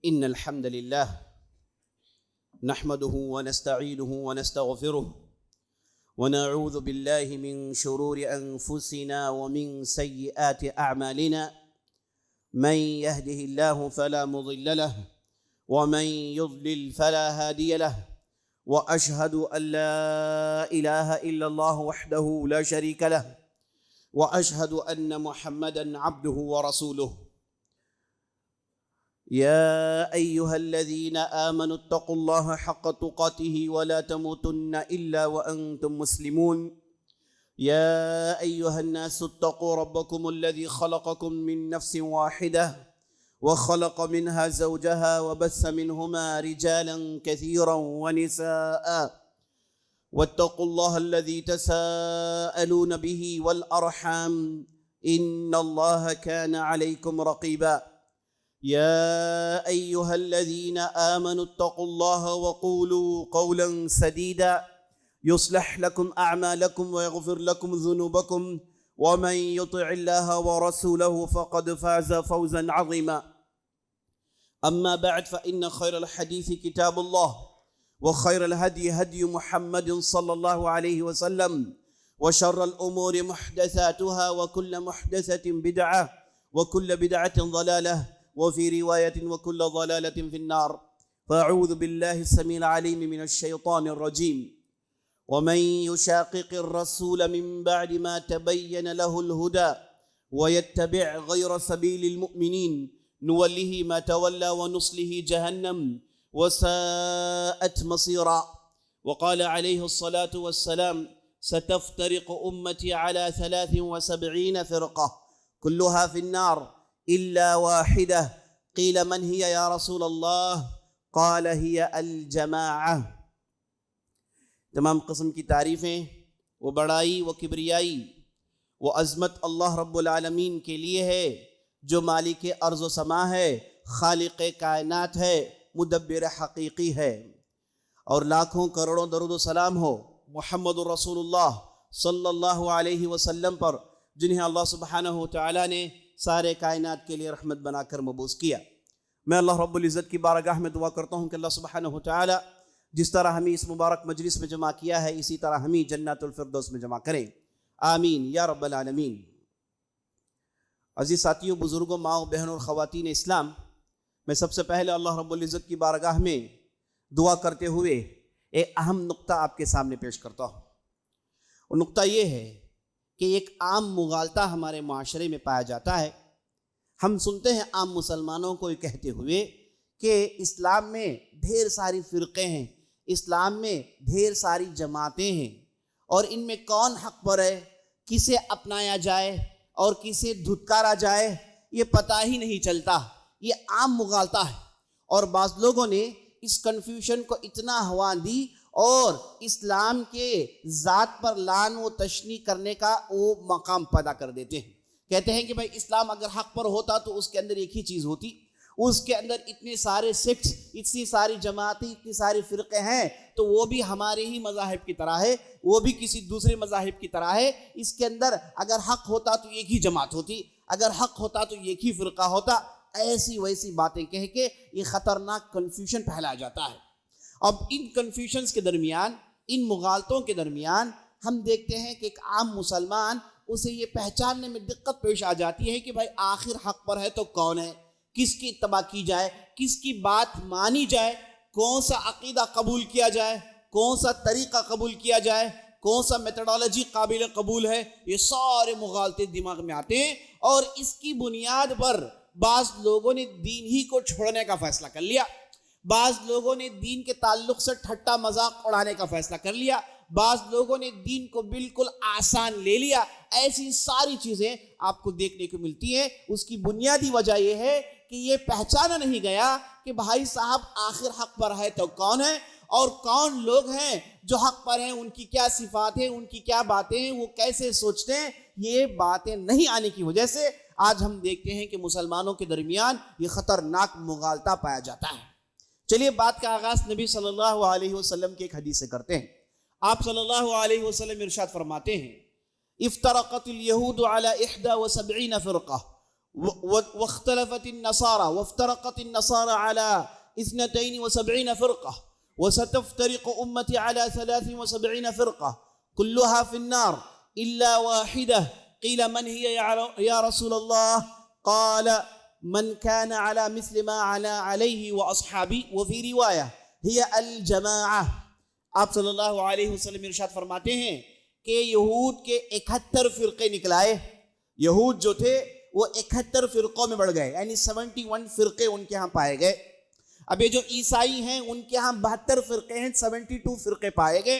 إن الحمد لله نحمده ونستعينه ونستغفره ونعوذ بالله من شرور أنفسنا ومن سيئات أعمالنا من يهده الله فلا مضل له ومن يضلل فلا هادي له وأشهد أن لا إله إلا الله وحده لا شريك له وأشهد أن محمدًا عبده ورسوله يا أيها الذين آمنوا اتقوا الله حق تقاته ولا تموتن إلا وأنتم مسلمون يا أيها الناس اتقوا ربكم الذي خلقكم من نفس واحدة وخلق منها زوجها وبث منهما رجالا كثيرا ونساء واتقوا الله الذي تساءلون به والأرحام إن الله كان عليكم رقيبا يا أيها الذين آمنوا اتقوا الله وقولوا قولا سديدا يصلح لكم أعمالكم ويغفر لكم ذنوبكم ومن يطع الله ورسوله فقد فاز فوزا عظيما أما بعد فإن خير الحديث كتاب الله وخير الهدي هدي محمد صلى الله عليه وسلم وشر الأمور محدثاتها وكل محدثة بدعة وكل بدعة ضلالة وفي رواية وكل ضلالة في النار فأعوذ بالله السميع العليم من الشيطان الرجيم ومن يشاقق الرسول من بعد ما تبين له الهدى ويتبع غير سبيل المؤمنين نوله ما تولى ونصله جهنم وساءت مصيرا وقال عليه الصلاة والسلام ستفترق أمتي على 73 فرقة كلها في النار إلا واحدة قيل من هي يا رسول الله قال هي الجماعة تمام قسم کی تعریفیں و بڑائی و کبریائی و عظمت اللہ رب العالمین کے لیے ہے جو مالک ارض و سما ہے، خالق کائنات ہے، مدبر حقیقی ہے، اور لاکھوں کروڑوں درود و سلام ہو محمد رسول اللہ صلی اللہ علیہ وسلم پر، جنہیں اللہ سبحانہ وتعالی نے سارے کائنات کے لیے رحمت بنا کر مبعوث کیا۔ میں اللہ رب العزت کی بارگاہ میں دعا کرتا ہوں کہ اللہ سبحانہ وتعالی جس طرح ہمیں اس مبارک مجلس میں جمع کیا ہے اسی طرح ہمیں جنت الفردوس میں جمع کریں، آمین یا رب العالمین۔ عزیز ساتھیوں، بزرگوں، ماؤں، بہنوں اور خواتین اسلام، میں سب سے پہلے اللہ رب العزت کی بارگاہ میں دعا کرتے ہوئے ایک اہم نقطہ آپ کے سامنے پیش کرتا ہوں۔ اور نقطہ یہ ہے کہ ایک عام مغالطہ ہمارے معاشرے میں پایا جاتا ہے۔ ہم سنتے ہیں عام مسلمانوں کو یہ کہتے ہوئے کہ اسلام میں ڈھیر ساری فرقے ہیں، اسلام میں ڈھیر ساری جماعتیں ہیں، اور ان میں کون حق پر ہے، کسے اپنایا جائے اور کسے دھتکارا جائے، یہ پتہ ہی نہیں چلتا۔ یہ عام مغالطہ ہے، اور بعض لوگوں نے اس کنفیوژن کو اتنا ہوا دی اور اسلام کے ذات پر لعن و تشنیع کرنے کا وہ مقام پیدا کر دیتے ہیں۔ کہتے ہیں کہ بھائی اسلام اگر حق پر ہوتا تو اس کے اندر ایک ہی چیز ہوتی، اس کے اندر اتنے سارے سیکٹس، اتنی ساری جماعتیں، اتنی ساری فرقے ہیں، تو وہ بھی ہمارے ہی مذاہب کی طرح ہے، وہ بھی کسی دوسرے مذاہب کی طرح ہے۔ اس کے اندر اگر حق ہوتا تو ایک ہی جماعت ہوتی، اگر حق ہوتا تو ایک ہی فرقہ ہوتا۔ ایسی ویسی باتیں کہہ کے یہ خطرناک کنفیوژن پھیلایا جاتا ہے۔ اب ان کنفیوژنز کے درمیان، ان مغالطوں کے درمیان ہم دیکھتے ہیں کہ ایک عام مسلمان اسے یہ پہچاننے میں دقت پیش آ جاتی ہے کہ بھائی آخر حق پر ہے تو کون ہے، کس کی اتباع کی جائے، کس کی بات مانی جائے، کون سا عقیدہ قبول کیا جائے، کون سا طریقہ قبول کیا جائے، کون سا میتھڈالوجی قابل قبول ہے۔ یہ سارے مغالطے دماغ میں آتے ہیں، اور اس کی بنیاد پر بعض لوگوں نے دین ہی کو چھوڑنے کا فیصلہ کر لیا، بعض لوگوں نے دین کے تعلق سے ٹھٹا مذاق اڑانے کا فیصلہ کر لیا، بعض لوگوں نے دین کو بالکل آسان لے لیا۔ ایسی ساری چیزیں آپ کو دیکھنے کو ملتی ہیں۔ اس کی بنیادی وجہ یہ ہے کہ یہ پہچانا نہیں گیا کہ بھائی صاحب آخر حق پر ہے تو کون ہے، اور کون لوگ ہیں جو حق پر ہیں، ان کی کیا صفات ہیں، ان کی کیا باتیں ہیں، وہ کیسے سوچتے ہیں۔ یہ باتیں نہیں آنے کی وجہ سے آج ہم دیکھتے ہیں کہ مسلمانوں کے درمیان یہ خطرناک مغالطہ پایا جاتا ہے۔ چلیے بات کا آغاز نبی صلی اللہ علیہ وسلم کی ایک حدیث سے کرتے ہیں۔ آپ صلی اللہ علیہ وسلم ارشاد فرماتے ہیں، افترقت اليہود على 71 فرقہ واختلفت النصارى وافترقت النصارى على 72 فرقة وستفترق أمتي على 73 فرقة كلها في النار إلا واحدة قيل من هي يا رسول الله قال من كان على مثل ما عليه وأصحابي وفي رواية هي الجماعة. آپ صلی اللہ علیہ وسلم ارشاد فرماتے ہیں کہ یہود کے 71 فرقے نکلائے. یہود جو تھے وہ 71 فرقوں میں بڑھ گئے، یعنی 71 فرقے ان کے ہاں پائے گئے. اب یہ جو عیسائی ہیں ان کے ہاں 72 فرقے ہیں، 72 فرقے پائے گئے.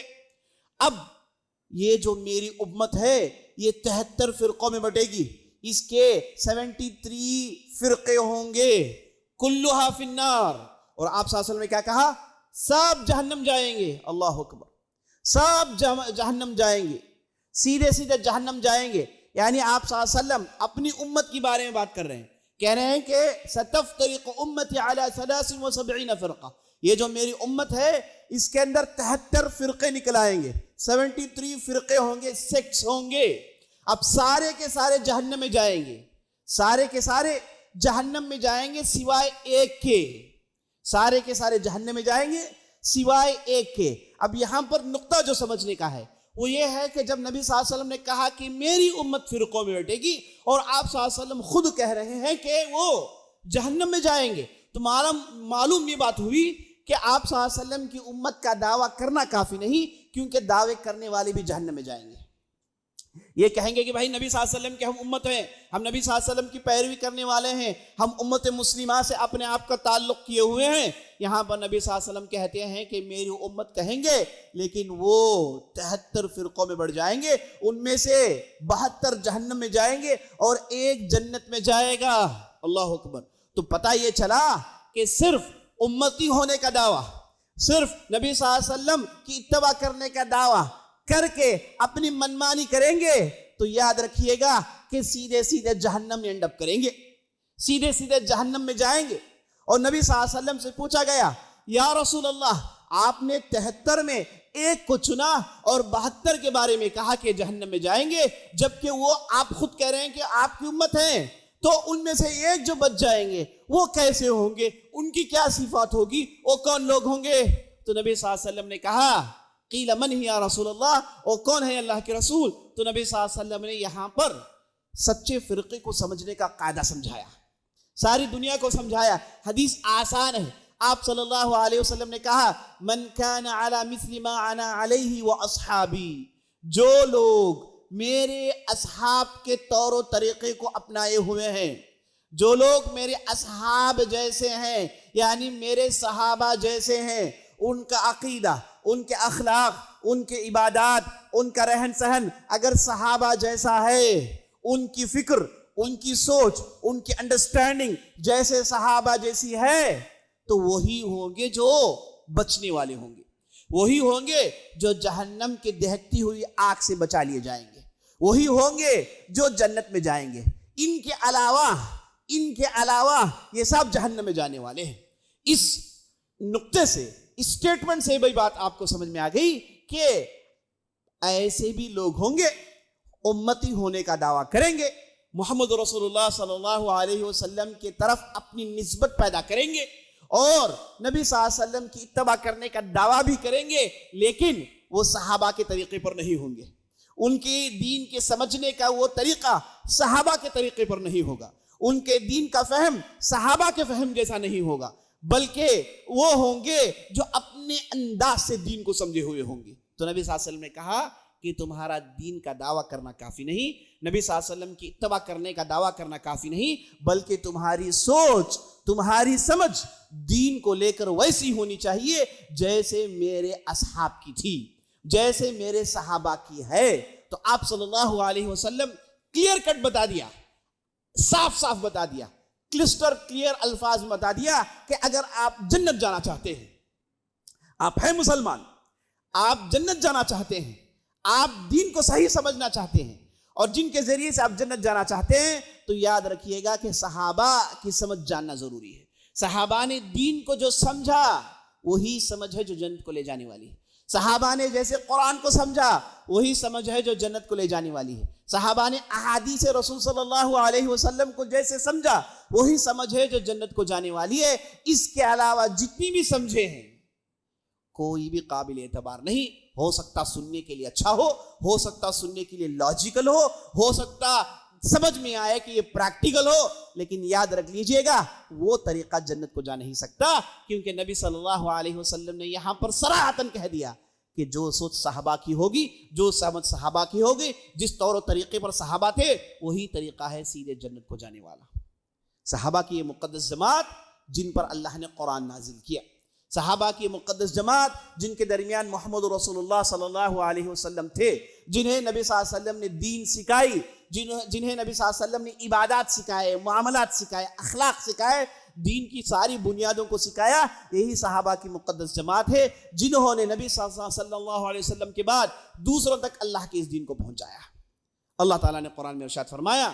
اب یہ جو میری امت ہے یہ 73 فرقوں میں بٹے گی. اس کے 73 فرقے ہوں گے، کلھا فی النار. اور آپ صلی اللہ علیہ وسلم نے کیا کہا؟ سب جہنم جائیں گے. اللہ اکبر، سب جہنم جائیں گے، سیدھے سیدھے جہنم جائیں گے. یعنی آپ صلی اللہ علیہ وسلم اپنی امت کے بارے میں بات کر رہے ہیں، کہہ رہے ہیں کہ ستفترق امتی علی 73 فرقہ. یہ جو میری امت ہے اس کے اندر 73 فرقے نکل آئیں گے، 73 فرقے ہوں گے، سیکٹس ہوں گے. اب سارے کے سارے جہنم میں جائیں گے، سارے کے سارے جہنم میں جائیں گے سوائے ایک کے. سارے کے سارے جہنم میں جائیں گے سوائے ایک کے. اب یہاں پر نقطہ جو سمجھنے کا ہے وہ یہ ہے کہ جب نبی صلی اللہ علیہ وسلم نے کہا کہ میری امت فرقوں میں بٹے گی اور آپ صلی اللہ علیہ وسلم خود کہہ رہے ہیں کہ وہ جہنم میں جائیں گے، تو معلوم یہ بات ہوئی کہ آپ صلی اللہ علیہ وسلم کی امت کا دعویٰ کرنا کافی نہیں، کیونکہ دعوے کرنے والے بھی جہنم میں جائیں گے. یہ کہیں گے کہ بھائی نبی صلی اللہ علیہ وسلم کے ہم امت ہیں، ہم نبی صلی اللہ علیہ وسلم کی پیروی کرنے والے ہیں، ہم امت مسلمہ سے اپنے آپ کا تعلق کیے ہوئے ہیں. یہاں پر نبی صلی اللہ علیہ وسلم کہتے ہیں کہ میری امت کہیں گے، لیکن وہ 73 فرقوں میں بڑھ جائیں گے، ان میں سے 72 جہنم میں جائیں گے اور ایک جنت میں جائے گا. اللہ اکبر. تو پتہ یہ چلا کہ صرف امتی ہونے کا دعویٰ، صرف نبی صلی اللہ علیہ وسلم کی اتباع کرنے کا دعویٰ کر کے اپنی منمانی کریں گے تو یاد رکھیے گا کہ سیدھے سیدھے جہنم میں اینڈ اپ کریں گے، سیدھے سیدھے جہنم میں جائیں گے. اور نبی صلی اللہ علیہ وسلم سے پوچھا گیا یا رسول اللہ آپ نے 73 میں ایک کو چنا اور 72 کے بارے میں کہا کہ جہنم میں جائیں گے، جبکہ وہ آپ خود کہہ رہے ہیں کہ آپ کی امت ہیں، تو ان میں سے ایک جو بچ جائیں گے وہ کیسے ہوں گے، ان کی کیا صفات ہوگی، وہ کون لوگ ہوں گے؟ تو نبی صلی اللہ علیہ وسلم نے کہا قیل من ہی یا رسول اللہ، اور کون ہے اللہ کے رسول؟ تو نبی صلی اللہ علیہ وسلم نے یہاں پر سچے فرقے کو سمجھنے کا قاعدہ سمجھایا، ساری دنیا کو سمجھایا. حدیث آسان ہے. آپ صلی اللہ علیہ وسلم نے کہا من کان علی مثل ما انا علیہ واصحابی، جو لوگ میرے اصحاب کے طور و طریقے کو اپنائے ہوئے ہیں، جو لوگ میرے اصحاب جیسے ہیں یعنی میرے صحابہ جیسے ہیں، ان کا عقیدہ، ان کے اخلاق، ان کے عبادات، ان کا رہن سہن اگر صحابہ جیسا ہے، ان کی فکر، ان کی سوچ، ان کی انڈرسٹینڈنگ جیسے صحابہ جیسی ہے، تو وہی ہوں گے جو بچنے والے ہوں گے، وہی ہوں گے جو جہنم کے دہکتی ہوئی آگ سے بچا لیے جائیں گے، وہی ہوں گے جو جنت میں جائیں گے. ان کے علاوہ یہ سب جہنم میں جانے والے ہیں. اس نقطے سے، اسٹیٹمنٹ سے بھئی بات آپ کو سمجھ میں آ گئی کہ ایسے بھی لوگ ہوں گے امتی ہونے کا دعویٰ کریں گے، محمد رسول اللہ صلی اللہ علیہ وسلم کی طرف اپنی نسبت پیدا کریں گے اور نبی صلی اللہ علیہ وسلم کی اتباع کرنے کا دعویٰ بھی کریں گے، لیکن وہ صحابہ کے طریقے پر نہیں ہوں گے. ان کے دین کے سمجھنے کا وہ طریقہ صحابہ کے طریقے پر نہیں ہوگا، ان کے دین کا فہم صحابہ کے فہم جیسا نہیں ہوگا، بلکہ وہ ہوں گے جو اپنے انداز سے دین کو سمجھے ہوئے ہوں گے. تو نبی صلی اللہ علیہ وسلم نے کہا کہ تمہارا دین کا دعویٰ کرنا کافی نہیں، نبی صلی اللہ علیہ وسلم کی اتباع کرنے کا دعویٰ کرنا کافی نہیں، بلکہ تمہاری سوچ، تمہاری سمجھ دین کو لے کر ویسی ہونی چاہیے جیسے میرے اصحاب کی تھی، جیسے میرے صحابہ کی ہے. تو آپ صلی اللہ علیہ وسلم کلیئر کٹ بتا دیا، صاف صاف بتا دیا، کلسٹر کلیئر الفاظ میں بتا دیا کہ اگر آپ جنت جانا چاہتے ہیں، آپ ہیں مسلمان، آپ جنت جانا چاہتے ہیں، آپ دین کو صحیح سمجھنا چاہتے ہیں اور جن کے ذریعے سے آپ جنت جانا چاہتے ہیں، تو یاد رکھیے گا کہ صحابہ کی سمجھ جاننا ضروری ہے. صحابہ نے دین کو جو سمجھا وہی سمجھ ہے جو جنت کو لے جانے والی ہے. صحابہ نے جیسے قرآن کو سمجھا وہی سمجھ ہے جو جنت کو لے جانے والی ہے. صحابہ نے احادیث رسول صلی اللہ علیہ وسلم کو جیسے سمجھا وہی سمجھ ہے جو جنت کو جانے والی ہے. اس کے علاوہ جتنی بھی سمجھے ہیں کوئی بھی قابل اعتبار نہیں. ہو سکتا سننے کے لیے اچھا ہو سکتا سننے کے لیے لاجیکل ہو سکتا سمجھ میں آئے کہ یہ پریکٹیکل ہو, لیکن یاد رکھ لیجئے گا وہ طریقہ جنت کو جا نہیں سکتا, کیونکہ نبی صلی اللہ علیہ وسلم نے یہاں پر صراحتاً کہہ دیا کہ جو سوچ صحابہ کی ہوگی, جو سمجھ صحابہ کی ہوگی, جس طور و طریقے پر صحابہ تھے وہی طریقہ ہے سیدھے جنت کو جانے والا. صحابہ کی یہ مقدس جماعت جن پر اللہ نے قرآن نازل کیا, صحابہ کی مقدس جماعت جن کے درمیان محمد رسول اللہ صلی اللہ علیہ وسلم تھے, جنہیں نبی صلی اللہ علیہ وسلم نے دین سکھائی, جنہیں نبی صلی اللہ علیہ وسلم نے عبادات سکھائے, معاملات سکھائے, اخلاق سکھائے, دین کی ساری بنیادوں کو سکھایا, یہی صحابہ کی مقدس جماعت ہے جنہوں نے نبی صلی اللہ علیہ وسلم کے بعد دوسروں تک اللہ کے اس دین کو پہنچایا. اللہ تعالیٰ نے قرآن میں ارشاد فرمایا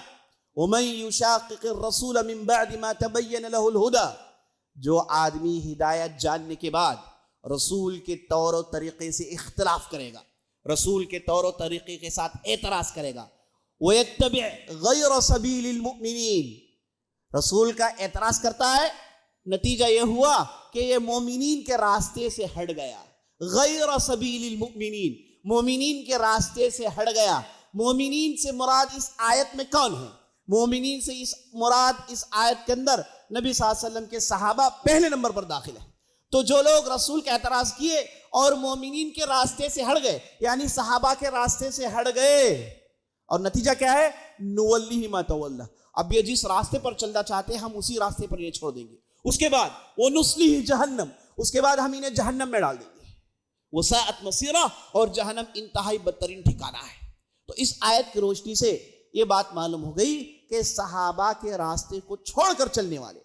وَمَن يُشَاقِقِ الرَّسُولَ مِن بَعْدِ مَا تَبَيَّنَ لَهُ الْهُدَى, جو آدمی ہدایت جاننے کے بعد رسول کے طور و طریقے سے اختلاف کرے گا, رسول کے طور و طریقے کے ساتھ اعتراض کرے گا, وَيَتَّبِعْ غَيْرَ سَبِيلِ الْمُؤْمِنِينَ, رسول کا اعتراض کرتا ہے, نتیجہ یہ ہوا کہ یہ مومنین کے راستے سے ہٹ گیا. غیر سبیل المؤمنین, مومنین کے راستے سے ہٹ گیا. مومنین سے مراد اس آیت میں کون ہے؟ مومنین سے مراد اس آیت کے اندر نبی صلی اللہ علیہ وسلم کے صحابہ پہلے نمبر پر داخل ہیں. تو جو لوگ رسول کا اعتراض کیے اور مومنین کے راستے سے ہٹ گئے, یعنی صحابہ کے راستے سے ہٹ گئے, اور نتیجہ کیا ہے؟ نولیہ ما تولی, اب یہ جس راستے پر چلنا چاہتے ہیں ہم اسی راستے پر یہ چھوڑ دیں گے. اس کے بعد وہ نصلیہ جہنم, اس کے بعد ہم انہیں جہنم میں ڈال دیں گے. وساءت مصیرہ, اور جہنم انتہائی بدترین ٹھکانہ ہے. تو اس آیت کی روشنی سے یہ بات معلوم ہو گئی کہ صحابہ کے راستے کو چھوڑ کر چلنے والے,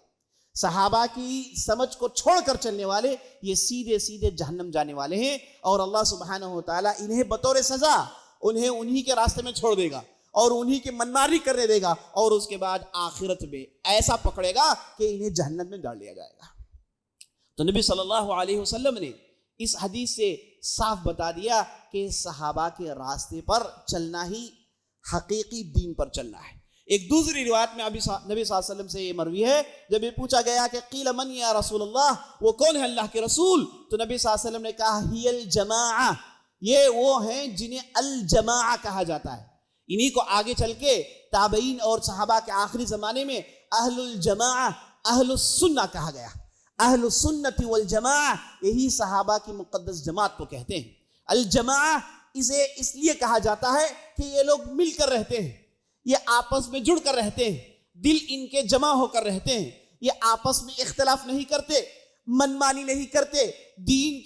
صحابہ کی سمجھ کو چھوڑ کر چلنے والے, یہ سیدھے سیدھے جہنم جانے والے ہیں, اور اللہ سبحانہ و تعالیٰ انہیں بطور سزا انہیں انہی کے راستے میں چھوڑ دے گا اور انہی کی منمانی کرنے دے گا, اور اس کے بعد آخرت میں ایسا پکڑے گا کہ انہیں جہنم میں ڈال لیا جائے گا. تو نبی صلی اللہ علیہ وسلم نے اس حدیث سے صاف بتا دیا کہ صحابہ کے راستے پر چلنا ہی حقیقی دین پر چلنا ہے. ایک دوسری روایت میں نبی صلی اللہ علیہ وسلم سے یہ مروی ہے, جب یہ پوچھا گیا کہ قیل من یا رسول اللہ, وہ کون ہے اللہ کے رسول, تو نبی صلی اللہ علیہ وسلم نے کہا ہی الجماعہ, یہ وہ ہیں جنہیں الجماعہ کہا جاتا ہے. انہی کو آگے چل کے تابعین اور صحابہ کے آخری زمانے میں اہل الجماعہ, اہل السنہ کہا گیا. اہل السنت والجماعہ, یہی صحابہ کی مقدس جماعت کو کہتے ہیں. الجماعہ اسے اس لیے کہا جاتا ہے کہ یہ لوگ مل کر رہتے ہیں, یہ آپس میں جڑ کر رہتے ہیں, دل ان کے جمع ہو کر رہتے ہیں, یہ آپس میں اختلاف نہیں کرتے, منمانی نہیں کرتے, دین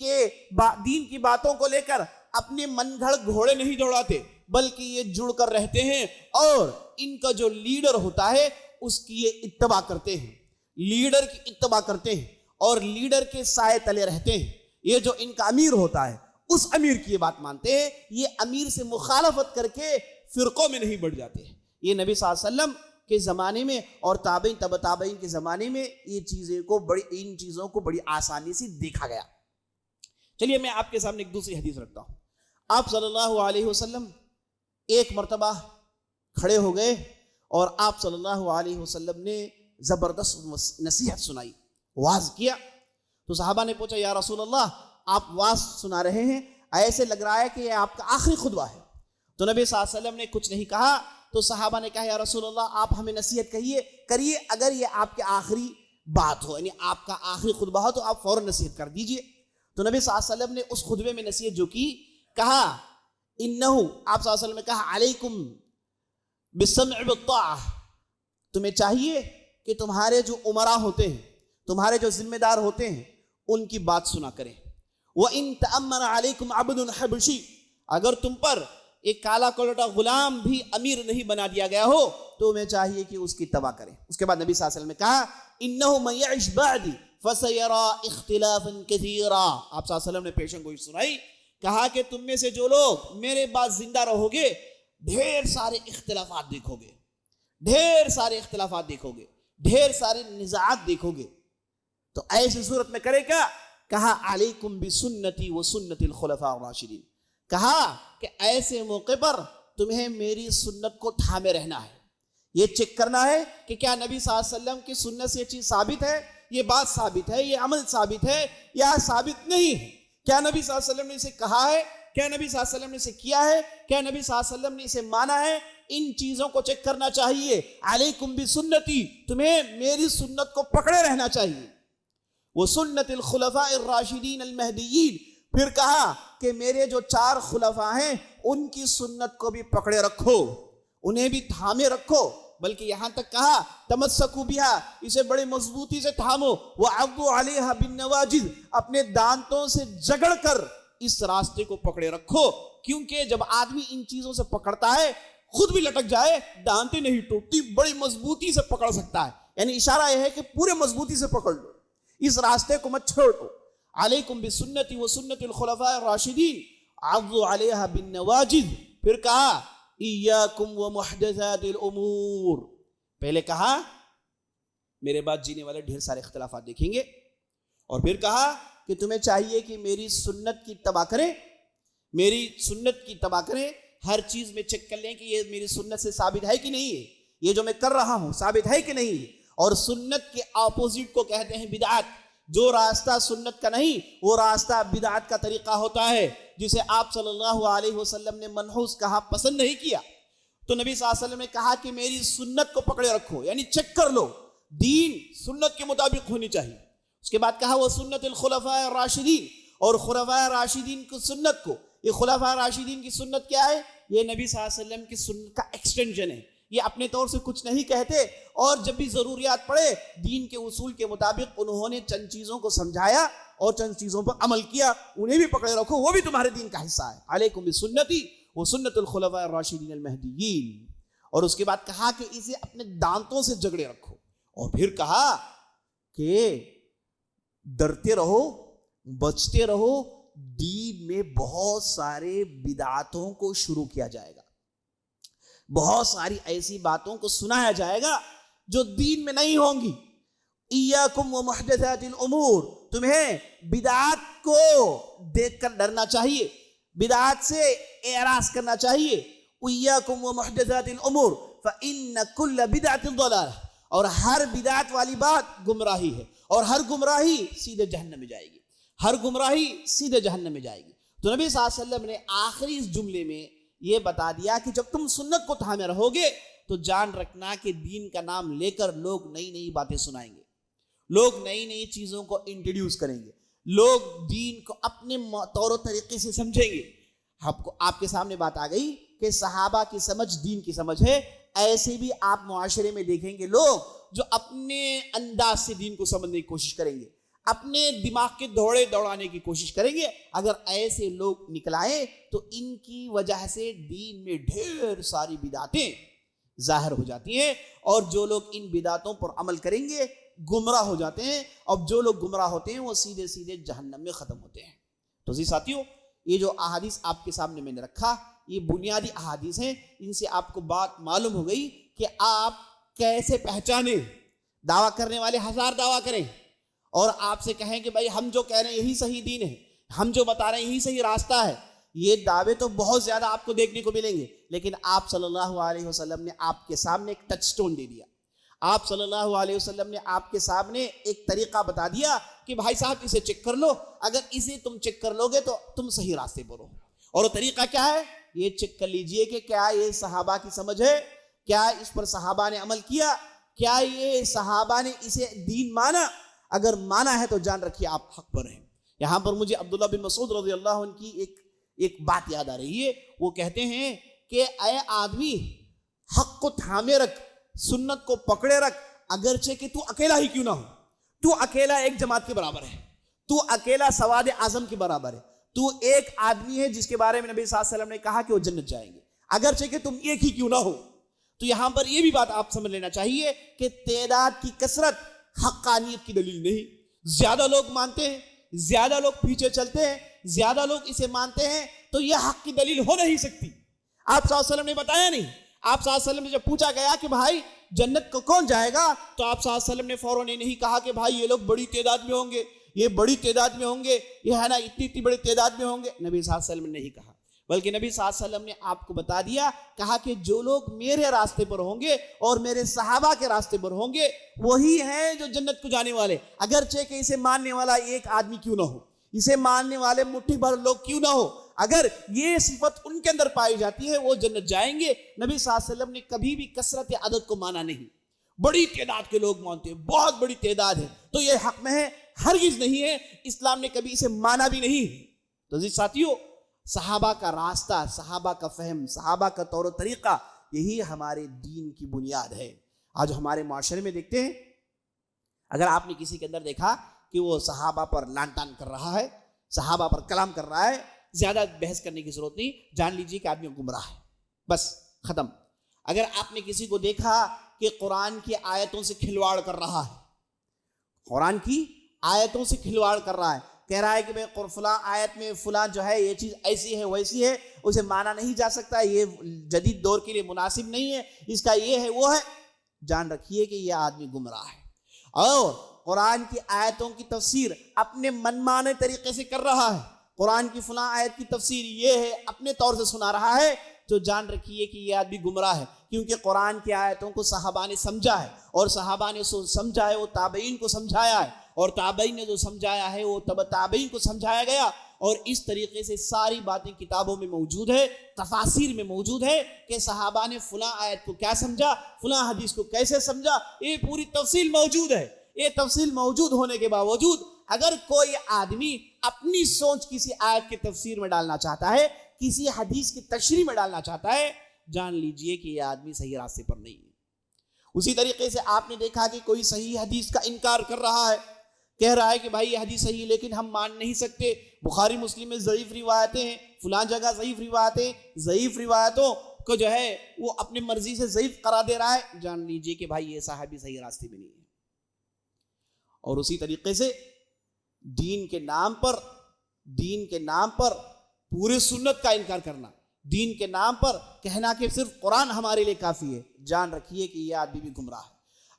کی باتوں کو لے کر اپنے من گھڑ گھوڑے نہیں دوڑاتے, بلکہ یہ جڑ کر رہتے ہیں, اور ان کا جو لیڈر ہوتا ہے اس کی یہ اتباع کرتے ہیں, لیڈر کی اتباع کرتے ہیں, اور لیڈر کے سائے تلے رہتے ہیں. یہ جو ان کا امیر ہوتا ہے اس امیر کی یہ بات مانتے ہیں, یہ امیر سے مخالفت کر کے فرقوں میں نہیں بڑھ جاتے. یہ نبی صلی اللہ علیہ وسلم کے زمانے میں اور تابعین تبع تابعین کے زمانے میں ان چیزوں کو بڑی آسانی سے دیکھا گیا. چلیے میں آپ کے سامنے ایک دوسری حدیث رکھتا ہوں. آپ صلی اللہ علیہ وسلم ایک مرتبہ کھڑے ہو گئے اور آپ صلی اللہ علیہ وسلم نے زبردست نصیحت سنائی, واعظ کیا. تو صحابہ نے پوچھا یا رسول اللہ, آپ واعظ سنا رہے ہیں, ایسے لگ رہا ہے کہ یہ آپ کا آخری خطبہ ہے. تو نبی صلی اللہ علیہ وسلم نے کچھ نہیں کہا. تو صحابہ نے کہا یا رسول اللہ آپ ہمیں نصیحت کریے, اگر یہ آپ کے آخری بات ہو, یعنی آپ کا آخری خطبہ ہو تو آپ فوراً نصیحت کر دیجئے. تو نبی صلی اللہ علیہ وسلم نے اس خطبے میں نصیحت جو کی, کہا انہو, آپ صلی اللہ علیہ وسلم نے کہا علیکم بالسمع بالطاعہ, تمہیں چاہیے کہ تمہارے جو امراء ہوتے ہیں, تمہارے جو ذمہ دار ہوتے ہیں, ان کی بات سنا کریں. وَإِن تَأَمَّنَ عَلَيْكُمْ عَبْدٌ حَبْشِيٌّ, اگر تم پر ایک کالا کلوٹا غلام بھی امیر نہیں بنا دیا گیا ہو تو تمہیں چاہیے کہ اس کی اتباع کریں. اس کے بعد نبی صلی اللہ علیہ وسلم نے کہا إِنَّهُ مَن يَعِشْ بَعْدِي فَسَيَرَى اخْتِلَافًا كَثِيرًا. آپ صلی اللہ علیہ وسلم نے پیشن گوئی سنائی, کہا کہ تم میں سے جو لوگ میرے بعد زندہ رہو گے ڈھیر سارے اختلافات دیکھو گے, ڈھیر سارے اختلافات دیکھو گے, ڈھیر سارے نزاعات دیکھو گے. تو ایسی صورت میں کرے کیا, کہا علیکم بسنتی و سنت الخلفاء الراشدین، کہا کہ ایسے موقع پر تمہیں میری سنت کو تھامے رہنا ہے، یہ چیک کرنا ہے کہ کیا نبی صلی اللہ علیہ وسلم کی سنت سے یہ چیز ثابت ہے، یہ بات ثابت ہے، یہ عمل ثابت ہے یا ثابت نہیں ہے، کیا نبی صلی اللہ علیہ وسلم نے اسے کہا ہے، کیا نبی صلی اللہ علیہ وسلم نے اسے کیا ہے، کیا نبی صلی اللہ علیہ وسلم نے اسے مانا ہے، ان چیزوں کو چیک کرنا چاہیے۔ علیکم بسنتی، تمہیں میری سنت کو پکڑے رہنا چاہیے، وہ سنت الخلفاء الراشدین المہدیین، پھر کہا کہ میرے جو 4 خلفاء ہیں ان کی سنت کو بھی پکڑے رکھو، انہیں بھی تھامے رکھو، بلکہ یہاں تک کہا تمسکوا بہا، اسے بڑے مضبوطی سے تھامو، وعضوا علیہا بالنواجذ، اپنے دانتوں سے جگڑ کر اس راستے کو پکڑے رکھو، کیونکہ جب آدمی ان چیزوں سے پکڑتا ہے خود بھی لٹک جائے، دانتیں نہیں ٹوٹتی، بڑی مضبوطی سے پکڑ سکتا ہے، یعنی اشارہ یہ ہے کہ پورے مضبوطی سے پکڑ لو، اس راستے کو مت چھوڑو۔ علیکم بسنتی و سنت الخلفاء الراشدین عضوا علیہا بالنواجذ، پھر کہا ایاکم ومحدثات الامور، پہلے کہا میرے بعد جینے والے ڈھیر سارے اختلافات دیکھیں گے، اور پھر کہا کہ تمہیں چاہیے کہ میری سنت کی اتباع کریں، میری سنت کی اتباع کریں، ہر چیز میں چیک کر لیں کہ یہ میری سنت سے ثابت ہے کہ نہیں ہے، یہ جو میں کر رہا ہوں ثابت ہے کہ نہیں ہے، اور سنت کے اپوزٹ کو کہتے ہیں بدعت، جو راستہ سنت کا نہیں وہ راستہ بدعت کا طریقہ ہوتا ہے، جسے آپ صلی اللہ علیہ وسلم نے منحوس کہا، پسند نہیں کیا، تو نبی صلی اللہ علیہ وسلم نے کہا کہ میری سنت کو پکڑے رکھو، یعنی چیک کر لو، دین سنت کے مطابق ہونی چاہیے۔ اس کے بعد کہا وہ سنت الخلفاء الراشدین، اور خلفاء راشدین کی سنت کو، یہ خلفاء راشدین کی سنت کیا ہے؟ یہ نبی صلی اللہ علیہ وسلم کی سنت کا ایکسٹینشن ہے، یہ اپنے طور سے کچھ نہیں کہتے، اور جب بھی ضروریات پڑے دین کے اصول کے مطابق انہوں نے چند چیزوں کو سمجھایا اور چند چیزوں پر عمل کیا، انہیں بھی پکڑے رکھو، وہ بھی تمہارے دین کا حصہ ہے۔ علیکم بسنتی و سنت الخلفاء الراشدین المہدیین، اور اس کے بعد کہا کہ اسے اپنے دانتوں سے جگڑے رکھو، اور پھر کہا کہ ڈرتے رہو، بچتے رہو، دین میں بہت سارے بدعاتوں کو شروع کیا جائے گا، بہت ساری ایسی باتوں کو سنایا جائے گا جو دین میں نہیں ہوں گی۔ ایاکم ومحدثات الامور، تمہیں بدعات کو دیکھ کر ڈرنا چاہیے، بدعات سے اعراض کرنا چاہیے۔ ایاکم ومحدثات الامور فإن كل بدعۃ ضلالہ، اور ہر بدعت والی بات گمراہی ہے، اور ہر گمراہی سیدھے جہنم میں جائے گی، ہر گمراہی سیدھے جہنم میں جائے گی۔ تو نبی صلی اللہ علیہ وسلم نے آخری اس جملے میں یہ بتا دیا کہ جب تم سنت کو تھامے رہو گے تو جان رکھنا کہ دین کا نام لے کر لوگ نئی نئی باتیں سنائیں گے، لوگ نئی نئی چیزوں کو انٹروڈیوس کریں گے، لوگ دین کو اپنے طور و طریقے سے سمجھیں گے۔ آپ کے سامنے بات آ گئی کہ صحابہ کی سمجھ دین کی سمجھ ہے، ایسے بھی آپ معاشرے میں دیکھیں گے لوگ جو اپنے انداز سے دین کو سمجھنے کی کوشش کریں گے، اپنے دماغ کے دوڑے دوڑانے کی کوشش کریں گے۔ اگر ایسے لوگ نکلائیں تو ان کی وجہ سے دین میں ڈھیر ساری بدعتیں ظاہر ہو جاتی ہیں، اور جو لوگ ان بدعتوں پر عمل کریں گے گمراہ ہو جاتے ہیں، اور جو لوگ گمراہ ہوتے ہیں وہ سیدھے سیدھے جہنم میں ختم ہوتے ہیں۔ تو جی ساتھیوں، یہ جو احادیث آپ کے سامنے میں نے رکھا یہ بنیادی احادیث ہیں، ان سے آپ کو بات معلوم ہو گئی کہ آپ کیسے پہچانیں۔ دعویٰ کرنے والے ہزار دعویٰ کریں اور آپ سے کہیں کہ بھائی ہم جو کہہ رہے ہیں یہی صحیح دین ہے، ہم جو بتا رہے ہیں یہی صحیح راستہ ہے، یہ دعوے تو بہت زیادہ آپ کو دیکھنے کو ملیں گے، لیکن آپ صلی اللہ علیہ وسلم نے آپ کے سامنے ایک ٹچ سٹون دے دیا، آپ صلی اللہ علیہ وسلم نے آپ کے سامنے ایک طریقہ بتا دیا کہ بھائی صاحب اسے چیک کر لو، اگر اسے تم چیک کر لو گے تو تم صحیح راستے پر ہو۔ اور وہ طریقہ کیا ہے؟ یہ چیک کر لیجئے کہ کیا یہ صحابہ کی سمجھ ہے، کیا اس پر صحابہ نے عمل کیا، کیا یہ صحابہ نے اسے دین مانا؟ اگر مانا ہے تو جان رکھیے آپ حق پر ہیں۔ یہاں پر مجھے عبداللہ بن مسعود رضی اللہ عنہ کی ایک بات یاد آ رہی ہے، وہ کہتے ہیں کہ اے آدمی حق کو تھامے رکھ، سنت کو پکڑے رکھ، اگرچہ کہ تو اکیلا ہی کیوں نہ ہو، تو اکیلا ایک جماعت کے برابر ہے، تو اکیلا سواد اعظم کے برابر ہے، تو ایک آدمی ہے جس کے بارے میں نبی صلی اللہ علیہ وسلم نے کہا کہ وہ جنت جائیں گے، اگرچہ کہ تم ایک ہی کیوں نہ ہو۔ تو یہاں پر یہ بھی بات آپ سمجھ لینا چاہیے کہ تعداد کی کثرت حقانیت کی دلیل نہیں۔ زیادہ لوگ مانتے ہیں، زیادہ لوگ پیچھے چلتے ہیں، زیادہ لوگ اسے مانتے ہیں تو یہ حق کی دلیل ہو نہیں سکتی۔ آپ صلی اللہ علیہ وسلم نے بتایا نہیں، آپ صلی اللہ علیہ وسلم نے جب پوچھا گیا کہ بھائی جنت کو کون جائے گا تو آپ صلی اللہ علیہ وسلم نے فوراً نہیں کہا کہ بھائی یہ لوگ بڑی تعداد میں ہوں گے، یہ بڑی تعداد میں ہوں گے، یہ ہے نا اتنی بڑی تعداد میں ہوں گے، نبی صلی اللہ علیہ وسلم نے نہیں کہا، بلکہ نبی صلی اللہ علیہ وسلم نے آپ کو بتا دیا، کہا کہ جو لوگ میرے راستے پر ہوں گے اور میرے صحابہ کے راستے پر ہوں گے وہی ہیں جو جنت کو جانے والے، اگرچہ کہ اسے ماننے والا ایک آدمی کیوں نہ ہو، اسے ماننے والے مٹھی بھر لوگ کیوں نہ ہو، اگر یہ صفت ان کے اندر پائی جاتی ہے وہ جنت جائیں گے۔ نبی صلی اللہ علیہ وسلم نے کبھی بھی کثرت عدد کو مانا نہیں، بڑی تعداد کے لوگ مانتے ہیں، بہت بڑی تعداد ہے تو یہ حق میں ہے، ہرگز نہیں ہے، اسلام نے کبھی اسے مانا بھی نہیں ہے۔ تو عزیز ساتھیو، صحابہ کا راستہ، صحابہ کا فہم، صحابہ کا طور و طریقہ، یہی ہمارے دین کی بنیاد ہے۔ آج ہمارے معاشرے میں دیکھتے ہیں، اگر آپ نے کسی کے اندر دیکھا کہ وہ صحابہ پر لان تان کر رہا ہے، صحابہ پر کلام کر رہا ہے، زیادہ بحث کرنے کی ضرورت نہیں، جان لیجیے کہ آدمی گمراہ ہے، بس ختم۔ اگر آپ نے کسی کو دیکھا کہ قرآن کی آیتوں سے کھلواڑ کر رہا ہے، قرآن کی آیتوں سے کھلواڑ کر رہا ہے، کہہ رہا ہے کہ بھئی فلاں آیت میں فلاں جو ہے یہ چیز ایسی ہے ویسی ہے، اسے مانا نہیں جا سکتا، یہ جدید دور کے لیے مناسب نہیں ہے، اس کا یہ ہے وہ ہے، جان رکھیے کہ یہ آدمی گمراہ ہے۔ اور قرآن کی آیتوں کی تفسیر اپنے من مانے طریقے سے کر رہا ہے، قرآن کی فلاں آیت کی تفسیر یہ ہے اپنے طور سے سنا رہا ہے، تو جان رکھیے کہ یہ آدمی گمراہ ہے، کیونکہ قرآن کی آیتوں کو صحابہ نے سمجھا ہے، اور صحابہ نے سمجھا ہے وہ تابعین کو سمجھایا ہے، اور تابعین نے جو سمجھایا ہے وہ تابعین کو سمجھایا گیا، اور اس طریقے سے ساری باتیں کتابوں میں موجود ہے، تفاسیر میں موجود ہے کہ صحابہ نے فلاں آیت کو کیا سمجھا، فلاں حدیث کو کیسے سمجھا، یہ پوری تفصیل موجود ہے۔ یہ تفصیل موجود ہونے کے باوجود اگر کوئی آدمی اپنی سوچ کسی آیت کی تفسیر میں ڈالنا چاہتا ہے، کسی حدیث کی تشریح میں ڈالنا چاہتا ہے، جان لیجئے کہ یہ آدمی صحیح راستے پر نہیں ہے۔ اسی طریقے سے آپ نے دیکھا کہ کوئی صحیح حدیث کا انکار کر رہا ہے، کہہ رہا ہے کہ بھائی یہ حدیث صحیح ہے لیکن ہم مان نہیں سکتے، بخاری مسلم میں ضعیف روایتیں ہیں، فلاں جگہ ضعیف روایتیں، ضعیف روایتوں کو جو ہے وہ اپنی مرضی سے ضعیف قرار دے رہا ہے، جان لیجئے کہ بھائی یہ صحابی صحیح راستے میں نہیں ہے۔ اور اسی طریقے سے دین کے نام پر پورے سنت کا انکار کرنا، دین کے نام پر کہنا کہ صرف قرآن ہمارے لیے کافی ہے، جان رکھیے کہ یہ آدمی بھی گمراہ ہے۔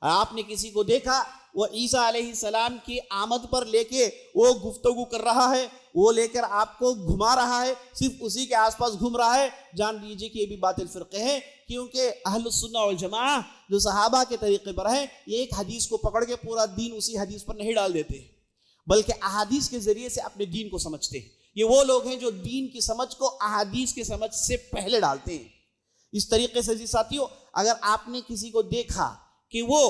آپ نے کسی کو دیکھا وہ عیسیٰ علیہ السلام کی آمد پر لے کے وہ گفتگو کر رہا ہے، وہ لے کر آپ کو گھما رہا ہے، صرف اسی کے آس پاس گھوم رہا ہے، جان لیجیے کہ یہ بھی باطل فرقے ہیں، کیونکہ اہل السنہ والجماعہ جو صحابہ کے طریقے پر ہیں، یہ ایک حدیث کو پکڑ کے پورا دین اسی حدیث پر نہیں ڈال دیتے، بلکہ احادیث کے ذریعے سے اپنے دین کو سمجھتے ہیں۔ یہ وہ لوگ ہیں جو دین کی سمجھ کو احادیث کی سمجھ سے پہلے ڈالتے ہیں۔ اس طریقے سے جی ساتھیوں، اگر آپ نے کسی کو دیکھا کہ وہ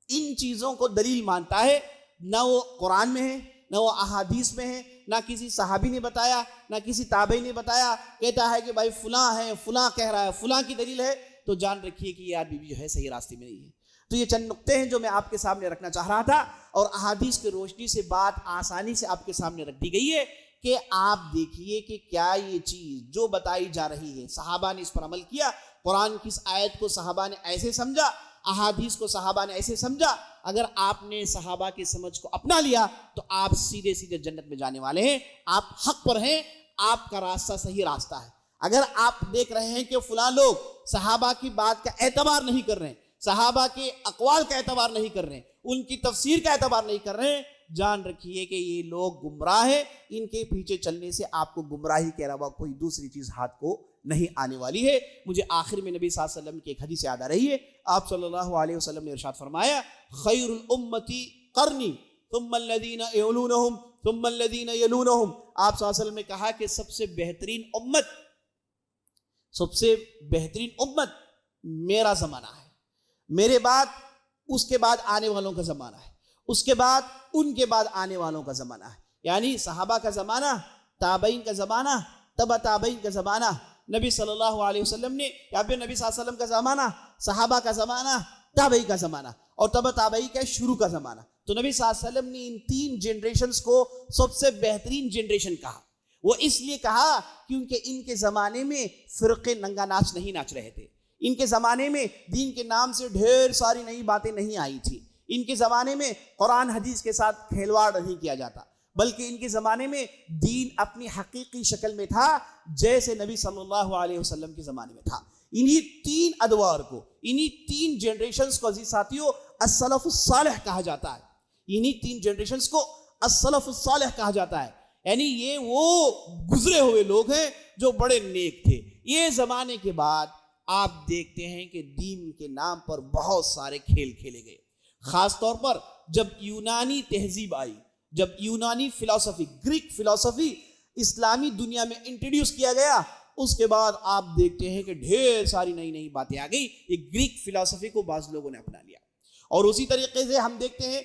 ان چیزوں کو دلیل مانتا ہے، نہ وہ قرآن میں ہے، نہ وہ احادیث میں ہے، نہ کسی صحابی نے بتایا، نہ کسی تابعی نے بتایا، کہتا ہے کہ بھائی فلاں ہے، فلاں کہہ رہا ہے، فلاں کی دلیل ہے، تو جان رکھیے کہ یہ آدمی بھی جو ہے صحیح راستے میں نہیں ہے۔ تو یہ چند نقطے ہیں جو میں آپ کے سامنے رکھنا چاہ رہا تھا، اور احادیث کی روشنی سے بات آسانی سے آپ کے سامنے رکھ دی گئی ہے کہ آپ دیکھیے کہ کیا یہ چیز جو بتائی جا رہی ہے صحابہ نے اس پر عمل کیا، قرآن کی اس آیت کو صحابہ نے ایسے سمجھا، احادیث کو صحابہ نے ایسے سمجھا۔ اگر آپ نے صحابہ کی سمجھ کو اپنا لیا تو آپ سیدھے سیدھے جنت میں جانے والے ہیں، آپ حق پر ہیں، آپ کا راستہ صحیح راستہ ہے۔ اگر آپ دیکھ رہے ہیں کہ فلاں لوگ صحابہ کی بات کا اعتبار نہیں کر رہے ہیں، صحابہ کے اقوال کا اعتبار نہیں کر رہے ہیں، ان کی تفسیر کا اعتبار نہیں کر رہے ہیں، جان رکھیے کہ یہ لوگ گمراہ ہیں، ان کے پیچھے چلنے سے آپ کو گمراہی کے علاوہ کوئی دوسری چیز ہاتھ کو نہیں آنے والی ہے۔ مجھے آخر میں نبی صلی اللہ علیہ وسلم کی ایک حدیث یاد آ رہی ہے، آپ صلی اللہ علیہ وسلم نے ارشاد فرمایا، خیر الامتی قرنی ثم الذین یلونہم ثم الذین یلونہم۔ آپ صلی اللہ علیہ وسلم نے کہا کہ سب سے بہترین امت میرا زمانہ ہے، میرے بعد اس کے بعد آنے والوں کا زمانہ ہے، اس کے بعد ان کے بعد آنے والوں کا زمانہ ہے، یعنی صحابہ کا زمانہ، تابعین کا زمانہ، تبع تابعین کا زمانہ، نبی صلی اللہ علیہ وسلم نے یا پھر نبی صلی اللہ علیہ وسلم کا زمانہ، صحابہ کا زمانہ، تابعی کا زمانہ، اور تبع تابعی کا شروع کا زمانہ۔ تو نبی صلی اللہ علیہ وسلم نے ان تین جنریشنز کو سب سے بہترین جنریشن کہا۔ وہ اس لیے کہا کیونکہ ان کے زمانے میں فرقے ننگا ناچ نہیں ناچ رہے تھے، ان کے زمانے میں دین کے نام سے ڈھیر ساری نئی باتیں نہیں آئی تھی، ان کے زمانے میں قرآن حدیث کے ساتھ کھیلواڑ نہیں کیا جاتا، بلکہ ان کے زمانے میں دین اپنی حقیقی شکل میں تھا جیسے نبی صلی اللہ علیہ وسلم کے زمانے میں تھا۔ انہی تین ادوار کو، انہی تین جنریشنز کو عزیز ساتھیوں السلف الصالح کہا جاتا ہے۔ انہی 3 جنریشنز کو السلف الصالح کہا جاتا ہے، یعنی یہ وہ گزرے ہوئے لوگ ہیں جو بڑے نیک تھے۔ یہ زمانے کے بعد آپ دیکھتے ہیں کہ دین کے نام پر بہت سارے کھیل کھیلے گئے، خاص طور پر جب یونانی تہذیب آئی، جب یونانی فلسفی، گریک فلسفی اسلامی دنیا میں انٹروڈیوس کیا گیا، اس کے بعد آپ دیکھتے ہیں کہ ڈھیر ساری نئی نئی باتیں آ گئی۔ یہ گریک فلسفی کو بعض لوگوں نے اپنا لیا، اور اسی طریقے سے ہم دیکھتے ہیں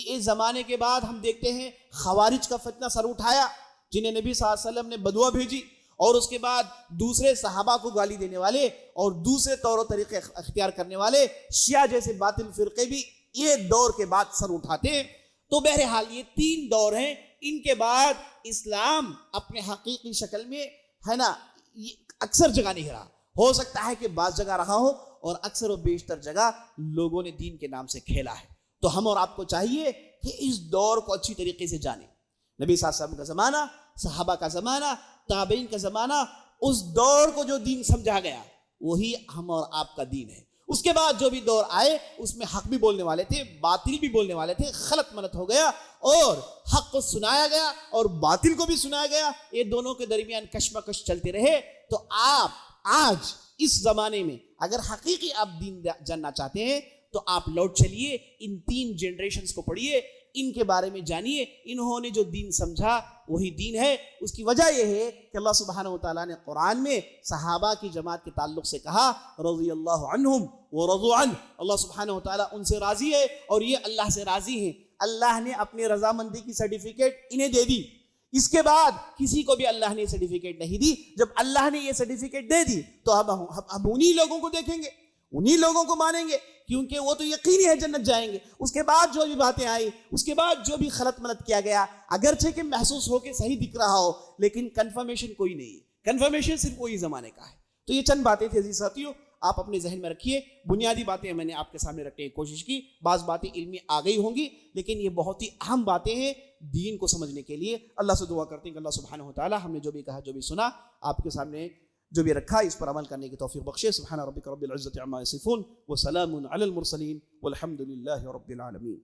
اس زمانے کے بعد ہم دیکھتے ہیں خوارج کا فتنہ سر اٹھایا، جنہیں نبی صلی اللہ علیہ وسلم نے بدعا بھیجی، اور اس کے بعد دوسرے صحابہ کو گالی دینے والے اور دوسرے طور و طریقے اختیار کرنے والے شیعہ جیسے باطل فرقے بھی یہ دور کے بعد سر اٹھاتے ہیں۔ تو بہرحال یہ 3 دور ہیں، ان کے بعد اسلام اپنے حقیقی شکل میں ہے نا اکثر جگہ نہیں رہا، ہو سکتا ہے کہ بعض جگہ رہا ہو، اور اکثر و بیشتر جگہ لوگوں نے دین کے نام سے کھیلا ہے۔ تو ہم اور آپ کو چاہیے کہ اس دور کو اچھی طریقے سے جانیں۔ نبی صلی اللہ علیہ وسلم کا زمانہ، صحابہ کا زمانہ، تابعین کا زمانہ، اس دور کو جو دین سمجھا گیا وہی ہم اور آپ کا دین ہے۔ اس کے بعد جو بھی دور آئے اس میں حق بھی بولنے والے تھے، باطل بھی بولنے والے تھے، خلط ملط ہو گیا، اور حق کو سنایا گیا اور باطل کو بھی سنایا گیا، یہ دونوں کے درمیان کشمکش چلتے رہے۔ تو آپ آج اس زمانے میں اگر حقیقی آپ دین جاننا چاہتے ہیں تو آپ لوٹ چلیے، ان 3 جنریشنز کو پڑھیے، ان کے بارے میں جانیے، انہوں نے جو دین سمجھا وہی دین ہے۔ اس کی وجہ یہ ہے کہ اللہ سبحانہ وتعالیٰ نے قرآن میں صحابہ کی جماعت کے تعلق سے کہا رضی اللہ عنہم ورضوا عنہ، اللہ سبحانہ وتعالیٰ ان سے راضی ہے اور یہ اللہ سے راضی ہیں۔ اللہ نے اپنی رضامندی کی سرٹیفکیٹ انہیں دے دی، اس کے بعد کسی کو بھی اللہ نے یہ سرٹیفکیٹ نہیں دی۔ جب اللہ نے یہ سرٹیفکیٹ دے دی تو ہم انہی لوگوں کو دیکھیں گے، انہی لوگوں کو مانیں گے، کیونکہ وہ تو یقینی ہے جنت جائیں گے۔ اس کے بعد جو بھی باتیں آئی، اس کے بعد جو بھی خلط ملط کیا گیا، اگرچہ کہ محسوس ہو کے صحیح دکھ رہا ہو، لیکن کنفرمیشن کوئی نہیں ہے، کنفرمیشن صرف وہی زمانے کا ہے۔ تو یہ چند باتیں تھیں عزیز ساتھیوں، آپ اپنے ذہن میں رکھیے۔ بنیادی باتیں میں نے آپ کے سامنے رکھنے کی کوشش کی، بعض باتیں علمی آ گئی ہوں گی، لیکن یہ بہت ہی اہم باتیں ہیں دین کو سمجھنے کے لیے۔ اللہ سے دعا کرتے ہیں کہ اللہ سبحانہ وتعالی ہم نے جو بھی کہا، جو بھی سنا، آپ کے سامنے جو بھی رکھا، اس پر عمل کرنے کی توفیق بخشے۔ سبحان ربک رب العزۃ عما یصفون وسلام علی المرسلین والحمد للہ رب العالمین۔